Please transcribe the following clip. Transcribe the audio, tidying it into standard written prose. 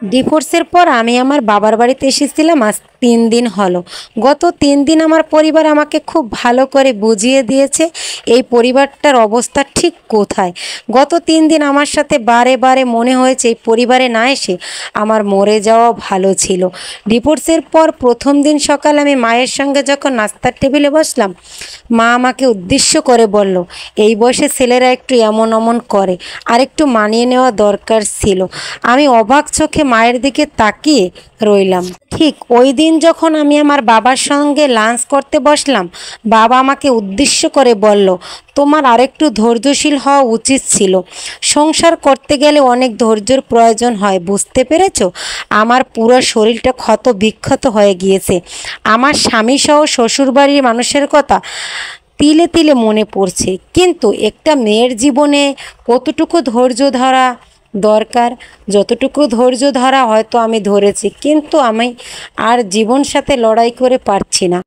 ডিভোর্সের পর আমি আমার বাবার বাড়িতে এসেছিলাম আজ 3 দিন হলো। গত 3 দিন আমার পরিবার আমাকে খুব ভালো করে বুঝিয়ে দিয়েছে এই পরিবারটার অবস্থা ঠিক কোথায়। গত 3 দিন আমার সাথে বারে বারে মনে হয়েছে এই পরিবারে না এসে আমার মরে যাওয়া ভালো ছিল। ডিভোর্সের পর প্রথম দিন সকালে আমি মায়ের সঙ্গে যখন নাস্তার টেবিলে বসলাম, মা আমাকে উদ্দেশ্য করে বলল, এই বয়সে ছেলেরা একটু এমন অমন করে, আর একটু মানিয়ে নেওয়া দরকার ছিল। আমি অবাক চোখে মায়ের দিকে তাকিয়ে রইলাম। ঠিক ওই দিন যখন আমি আমার বাবার সঙ্গে লাঞ্চ করতে বসলাম, বাবা আমাকে উদ্দেশ্য করে বলল, তোমার আরেকটু ধৈর্যশীল হওয়া উচিত ছিল। সংসার করতে গেলে অনেক ধৈর্যের প্রয়োজন হয়, বুঝতে পেরেছো? আমার পুরো শরীরটা ক্ষত বিক্ষত হয়ে গিয়েছে। আমার স্বামী সহ শ্বশুরবাড়ির মানুষের কথা তিলে তিলে মনে পড়ছে। কিন্তু একটা মেয়ের জীবনে কতটুকু ধৈর্য ধরা দরকার, যতটুকু ধৈর্য ধরা হয়তো আমি ধরেছি, কিন্তু আমি আর জীবন সাথে লড়াই করে পারছি না।